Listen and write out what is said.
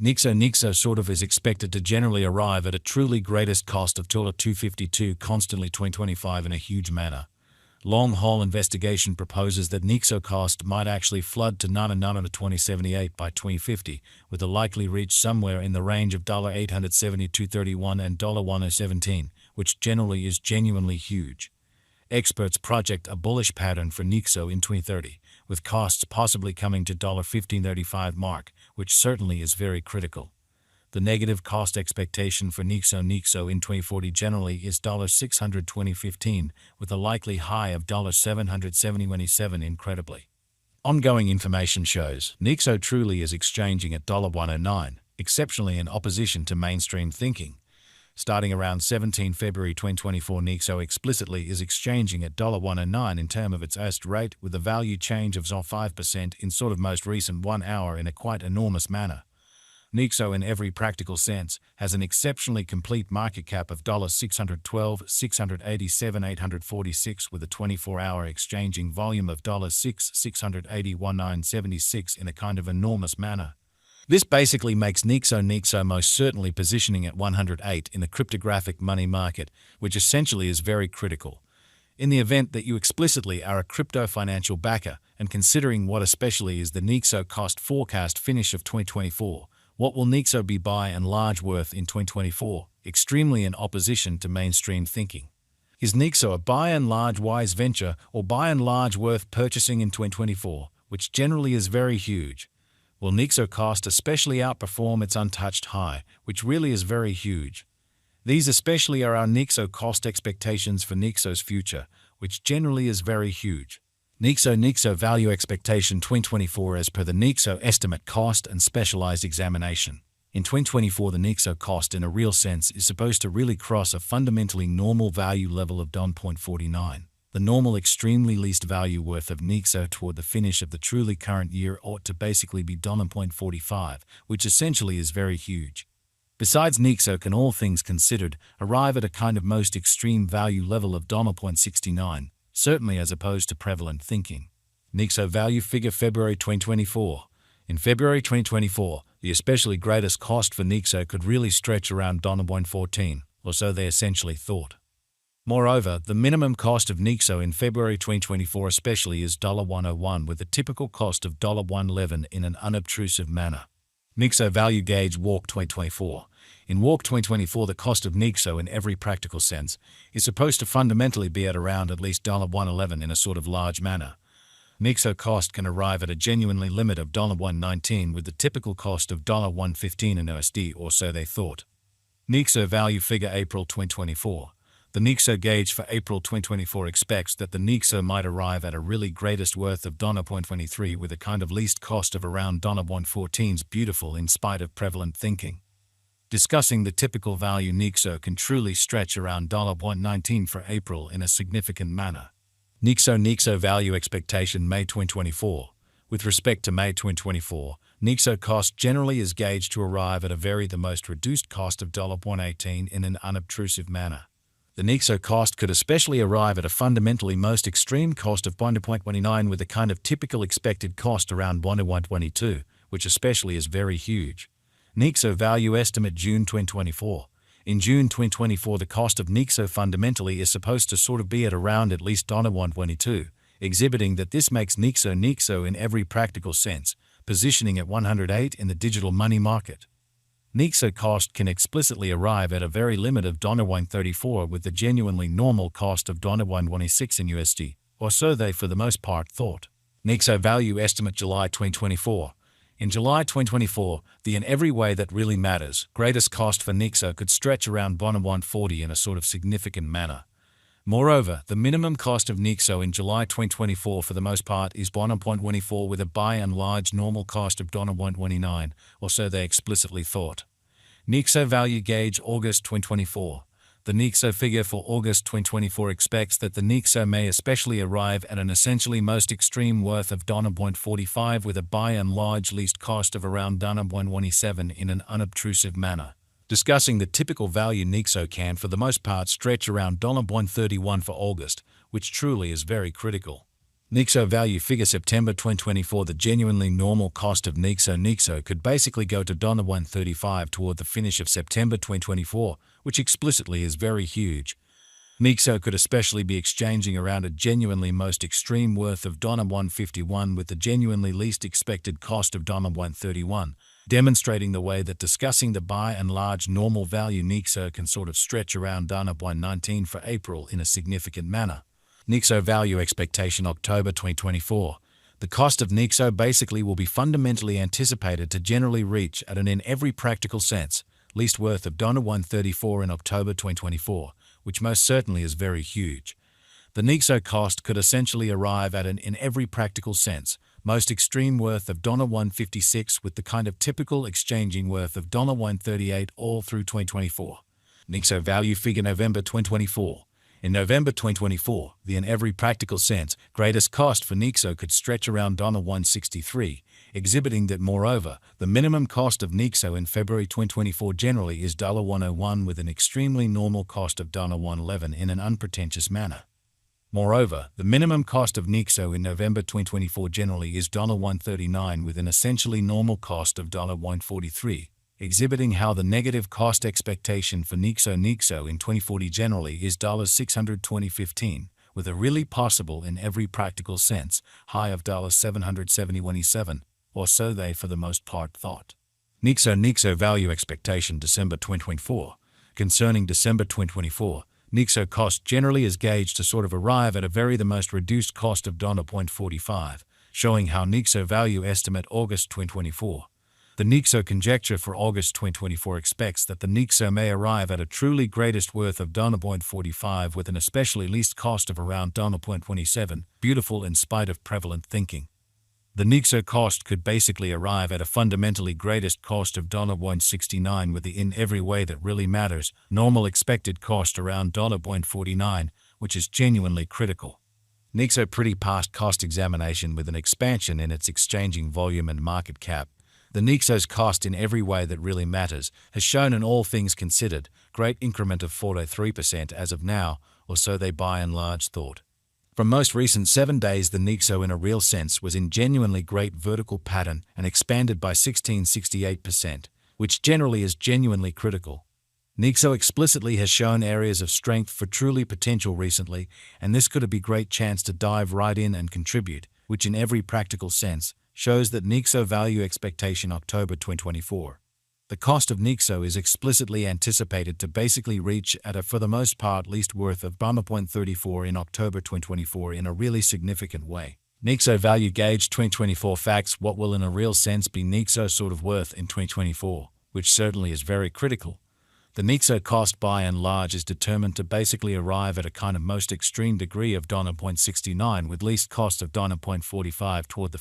Nexo sort of is expected to generally arrive at a truly greatest cost of $252 constantly 2025 in a huge manner. Long-haul investigation proposes that Nexo cost might actually flood to $9.2078 by 2050, with a likely reach somewhere in the range of $872.31 and $1.17, which generally is genuinely huge. Experts project a bullish pattern for Nexo in 2030, with costs possibly coming to $15.35 mark, which certainly is very critical. The negative cost expectation for Nexo in 2040 generally is $620.15, with a likely high of $770.27 incredibly. Ongoing information shows Nexo truly is exchanging at $109, exceptionally in opposition to mainstream thinking. Starting around 17 February 2024, Nexo explicitly is exchanging at $109 in terms of its erst rate, with a value change of 5% in sort of most recent 1 hour in a quite enormous manner. Nexo, in every practical sense, has an exceptionally complete market cap of $612,687,846 with a 24-hour exchanging volume of $680,197.76 in a kind of enormous manner. This basically makes Nexo most certainly positioning at 108 in the cryptographic money market, which essentially is very critical. In the event that you explicitly are a crypto financial backer, and considering what especially is the Nexo cost forecast finish of 2024, what will Nexo be by and large worth in 2024, extremely in opposition to mainstream thinking? Is Nexo a by and large wise venture or by and large worth purchasing in 2024, which generally is very huge? Will Nexo cost especially outperform its untouched high, which really is very huge? These especially are our Nexo cost expectations for Nexo's future, which generally is very huge. Nexo value expectation 2024 as per the Nexo estimate cost and specialized examination. In 2024, the Nexo cost in a real sense is supposed to really cross a fundamentally normal value level of $0.49. The normal extremely least value worth of Nexo toward the finish of the truly current year ought to basically be $0.45, which essentially is very huge. Besides, Nexo can, all things considered, arrive at a kind of most extreme value level of $0.69, certainly as opposed to prevalent thinking. Nexo value figure February 2024. In February 2024, the especially greatest cost for Nexo could really stretch around $1.14, or so they essentially thought. Moreover, the minimum cost of Nexo in February 2024 especially is $101, with a typical cost of $111 in an unobtrusive manner. Nexo value gauge Walk 2024. In Walk 2024, the cost of Nexo in every practical sense is supposed to fundamentally be at around at least $111 in a sort of large manner. Nexo cost can arrive at a genuinely limit of $119, with the typical cost of $115 in USD, or so they thought. Nexo value figure April 2024. The Nexo gauge for April 2024 expects that the Nexo might arrive at a really greatest worth of $0.23, with a kind of least cost of around $114's beautiful in spite of prevalent thinking. Discussing the typical value, Nexo can truly stretch around $119 for April in a significant manner. Nexo value expectation May 2024. With respect to May 2024, Nexo cost generally is gauged to arrive at the most reduced cost of $118 in an unobtrusive manner. The Nexo cost could especially arrive at a fundamentally most extreme cost of $1.29, with a kind of typical expected cost around $1.22, which especially is very huge. Nexo value estimate June 2024. In June 2024, the cost of Nexo fundamentally is supposed to sort of be at around at least $122, exhibiting that this makes Nexo in every practical sense, positioning at 108 in the digital money market. Nexo cost can explicitly arrive at a very limit of $134, with the genuinely normal cost of $126 in USD, or so they for the most part thought. Nexo value estimate July 2024. In July 2024, the in every way that really matters greatest cost for Nexo could stretch around $140 in a sort of significant manner. Moreover, the minimum cost of Nexo in July 2024 for the most part is $1.24, with a by and large normal cost of $1.29, or so they explicitly thought. Nexo value gauge August 2024. The Nexo figure for August 2024 expects that the Nexo may especially arrive at an essentially most extreme worth of $1.45, with a by and large least cost of around $1.27 in an unobtrusive manner. Discussing the typical value, Nexo can for the most part stretch around $1.31 for August, which truly is very critical. Nexo value figure September 2024. The genuinely normal cost of Nexo could basically go to $135 toward the finish of September 2024, which explicitly is very huge. Nexo could especially be exchanging around a genuinely most extreme worth of $151 with the genuinely least expected cost of $131, demonstrating the way that discussing the buy and large normal value Nexo can sort of stretch around $119 for April in a significant manner. Nexo value expectation October 2024. The cost of Nexo basically will be fundamentally anticipated to generally reach at an in every practical sense least worth of $134 in October 2024, which most certainly is very huge. The Nexo cost could essentially arrive at an in every practical sense most extreme worth of $156 with the kind of typical exchanging worth of $138 all through 2024. Nexo value figure November 2024. In November 2024, the in every practical sense greatest cost for Nexo could stretch around $163, exhibiting that moreover, the minimum cost of Nexo in February 2024 generally is $101 with an extremely normal cost of $111 in an unpretentious manner. Moreover, the minimum cost of Nexo in November 2024 generally is $139 with an essentially normal cost of $143. Exhibiting how the negative cost expectation for Nexo in 2040 generally is $620.15, with a really possible in every practical sense high of $771.7, or so they for the most part thought. Nexo value expectation December 2024. Concerning December 2024, Nexo cost generally is gauged to sort of arrive at the most reduced cost of $0.45, showing how Nexo value estimate August 2024. The Nexo conjecture for August 2024 expects that the Nexo may arrive at a truly greatest worth of $0.45 with an especially least cost of around $0.27, beautiful in spite of prevalent thinking. The Nexo cost could basically arrive at a fundamentally greatest cost of $169 with the in every way that really matters, normal expected cost around $0.49, which is genuinely critical. Nexo pretty past cost examination with an expansion in its exchanging volume and market cap. The Nexo's cost in every way that really matters has shown in all things considered great increment of 43% as of now, or so they by and large thought. From most recent 7 days the Nexo in a real sense was in genuinely great vertical pattern and expanded by 1668%, which generally is genuinely critical. Nexo explicitly has shown areas of strength for truly potential recently, and this could be a great chance to dive right in and contribute, which in every practical sense shows that Nexo value expectation October 2024. The cost of Nexo is explicitly anticipated to basically reach at a for the most part least worth of $0.34 in October 2024 in a really significant way. Nexo value gauge 2024 facts. What will in a real sense be Nexo sort of worth in 2024, which certainly is very critical. The Nexo cost by and large is determined to basically arrive at a kind of most extreme degree of $0.69 with least cost of $0.45 toward the